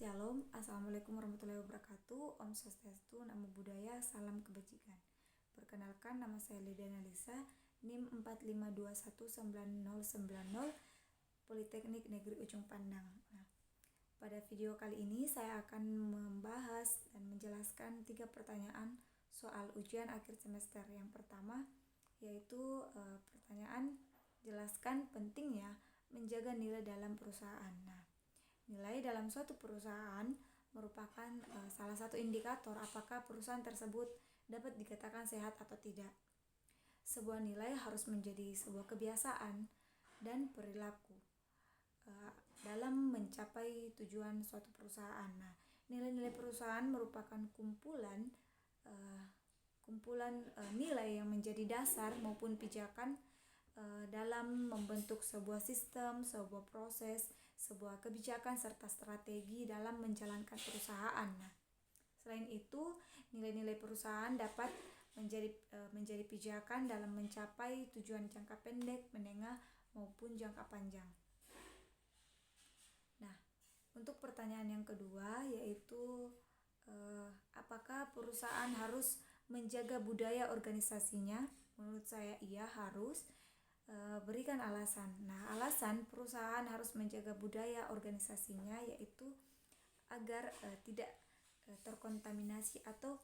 Shalom, Assalamualaikum warahmatullahi wabarakatuh. Om Swastiastu, Namo Buddhaya, Salam Kebajikan. Perkenalkan, nama saya Lydia Nalisa, NIM 45219090, Politeknik Negeri Ujung Pandang. Pada video kali ini saya akan membahas dan menjelaskan 3 pertanyaan soal ujian akhir semester. Yang pertama yaitu pertanyaan, jelaskan pentingnya menjaga nilai dalam perusahaan. Nilai dalam suatu perusahaan merupakan salah satu indikator apakah perusahaan tersebut dapat dikatakan sehat atau tidak. Sebuah nilai harus menjadi sebuah kebiasaan dan perilaku dalam mencapai tujuan suatu perusahaan. Nilai-nilai perusahaan merupakan kumpulan nilai yang menjadi dasar maupun pijakan dalam membentuk sebuah sistem, sebuah proses, sebuah kebijakan serta strategi dalam menjalankan perusahaan. Selain itu, nilai-nilai perusahaan dapat menjadi pijakan dalam mencapai tujuan jangka pendek, menengah maupun jangka panjang. Untuk pertanyaan yang kedua yaitu apakah perusahaan harus menjaga budaya organisasinya? Menurut saya iya, harus. Berikan alasan. Alasan perusahaan harus menjaga budaya organisasinya yaitu agar tidak terkontaminasi atau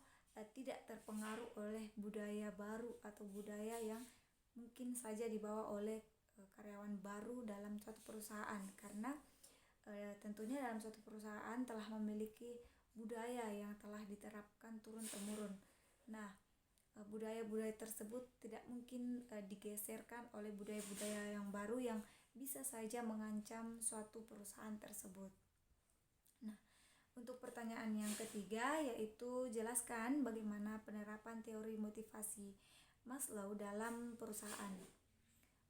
tidak terpengaruh oleh budaya baru atau budaya yang mungkin saja dibawa oleh karyawan baru dalam suatu perusahaan, karena tentunya dalam suatu perusahaan telah memiliki budaya yang telah diterapkan turun-temurun. Budaya-budaya tersebut tidak mungkin digeserkan oleh budaya-budaya yang baru yang bisa saja mengancam suatu perusahaan tersebut. Untuk pertanyaan yang ketiga yaitu jelaskan bagaimana penerapan teori motivasi Maslow dalam perusahaan.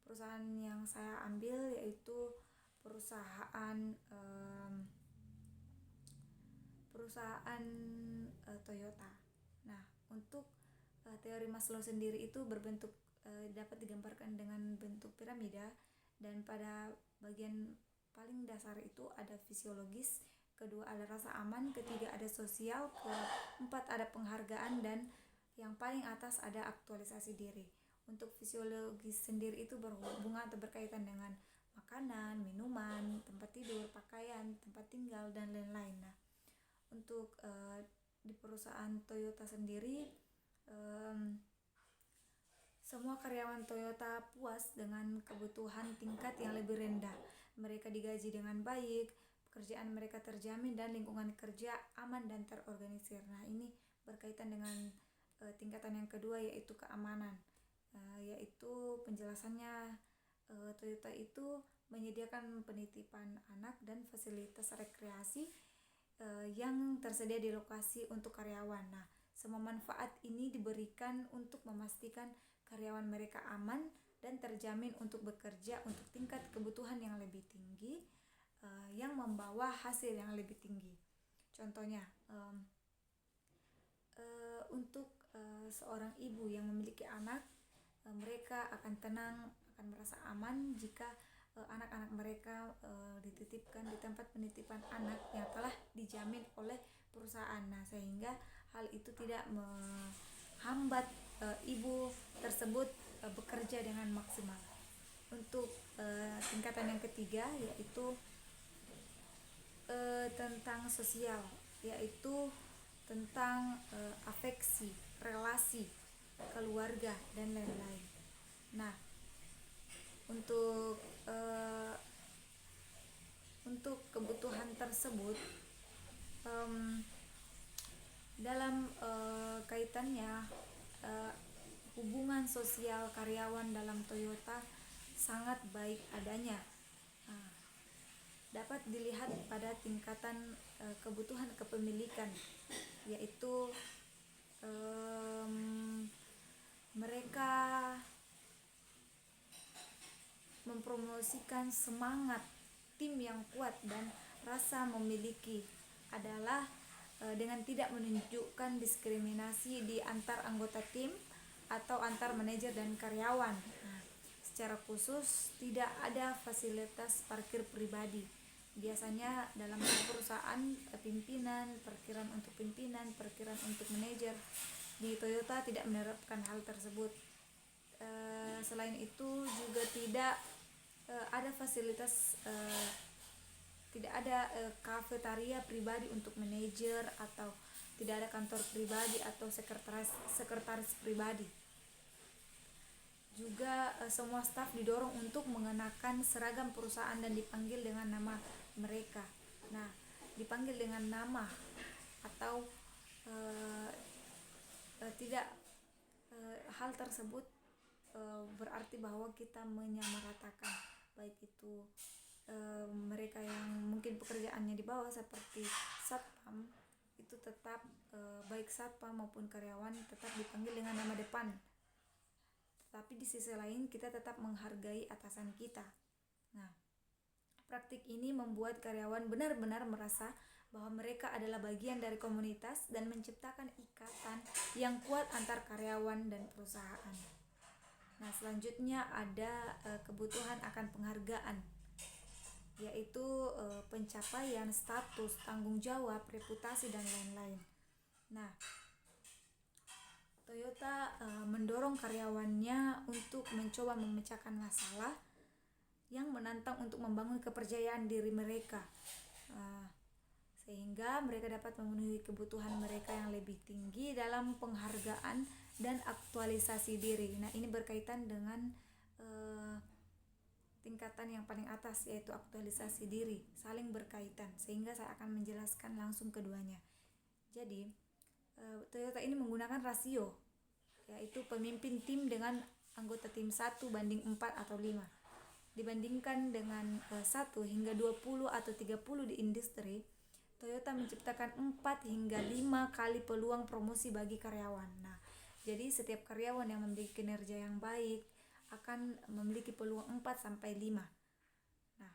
Perusahaan yang saya ambil yaitu perusahaan Toyota. Untuk teori Maslow sendiri itu berbentuk dapat digambarkan dengan bentuk piramida, dan pada bagian paling dasar itu ada fisiologis, kedua ada rasa aman, ketiga ada sosial, keempat ada penghargaan, dan yang paling atas ada aktualisasi diri. Untuk fisiologis sendiri itu berhubungan atau berkaitan dengan makanan, minuman, tempat tidur, pakaian, tempat tinggal, dan lain-lain. Untuk di perusahaan Toyota sendiri, semua karyawan Toyota puas dengan kebutuhan tingkat yang lebih rendah. Mereka digaji dengan baik, pekerjaan mereka terjamin, dan lingkungan kerja aman dan terorganisir. Ini berkaitan dengan tingkatan yang kedua yaitu keamanan. Yaitu penjelasannya, Toyota itu menyediakan penitipan anak dan fasilitas rekreasi yang tersedia di lokasi untuk karyawan. Semua manfaat ini diberikan untuk memastikan karyawan mereka aman dan terjamin untuk bekerja untuk tingkat kebutuhan yang lebih tinggi, yang membawa hasil yang lebih tinggi. Contohnya, untuk seorang ibu yang memiliki anak, mereka akan tenang, akan merasa aman jika anak-anak mereka dititipkan di tempat penitipan anak yang telah dijamin oleh perusahaan. Sehingga hal itu tidak menghambat ibu tersebut bekerja dengan maksimal. Untuk tingkatan yang ketiga yaitu tentang sosial, yaitu tentang afeksi, relasi, keluarga, dan lain-lain. Untuk kebutuhan tersebut dalam kaitannya hubungan sosial karyawan dalam Toyota sangat baik adanya. Dapat dilihat pada tingkatan kebutuhan kepemilikan, yaitu mereka mempromosikan semangat tim yang kuat dan rasa memiliki adalah dengan tidak menunjukkan diskriminasi di antar anggota tim atau antar manajer dan karyawan. Secara khusus tidak ada fasilitas parkir pribadi, biasanya dalam perusahaan pimpinan, perkiraan untuk pimpinan, perkiraan untuk manajer di Toyota tidak menerapkan hal tersebut. Selain itu juga tidak ada fasilitas, tidak ada kafetaria pribadi untuk manajer, atau tidak ada kantor pribadi atau sekretaris pribadi. Juga semua staf didorong untuk mengenakan seragam perusahaan dan dipanggil dengan nama mereka. Nah, dipanggil dengan nama atau tidak, hal tersebut berarti bahwa kita menyamaratakan, baik itu mereka yang mungkin pekerjaannya di bawah seperti satpam, itu tetap baik satpam maupun karyawan tetap dipanggil dengan nama depan. Tapi di sisi lain kita tetap menghargai atasan kita. Nah, praktik ini membuat karyawan benar-benar merasa bahwa mereka adalah bagian dari komunitas dan menciptakan ikatan yang kuat antar karyawan dan perusahaan. Nah, selanjutnya ada kebutuhan akan penghargaan, yaitu pencapaian status, tanggung jawab, reputasi, dan lain-lain. Nah, Toyota mendorong karyawannya untuk mencoba memecahkan masalah yang menantang untuk membangun kepercayaan diri mereka, sehingga mereka dapat memenuhi kebutuhan mereka yang lebih tinggi dalam penghargaan dan aktualisasi diri. Nah, ini berkaitan dengan tingkatan yang paling atas, yaitu aktualisasi diri, saling berkaitan, sehingga saya akan menjelaskan langsung keduanya. Jadi Toyota ini menggunakan rasio, yaitu pemimpin tim dengan anggota tim 1:4 atau 5. Dibandingkan dengan 1 hingga 20 atau 30 di industri, Toyota menciptakan 4 hingga 5 kali peluang promosi bagi karyawan. Nah, jadi setiap karyawan yang memiliki kinerja yang baik akan memiliki peluang 4 sampai 5. Nah,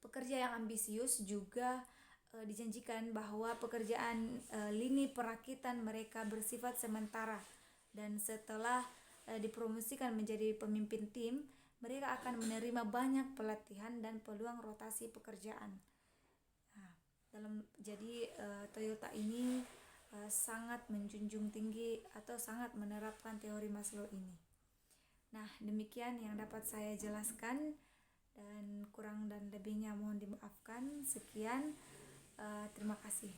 pekerja yang ambisius juga dijanjikan bahwa pekerjaan lini perakitan mereka bersifat sementara, dan setelah dipromosikan menjadi pemimpin tim, mereka akan menerima banyak pelatihan dan peluang rotasi pekerjaan. Nah, jadi Toyota ini sangat menjunjung tinggi atau sangat menerapkan teori Maslow ini. Nah, demikian yang dapat saya jelaskan, dan kurang dan lebihnya mohon dimaafkan. Sekian, terima kasih.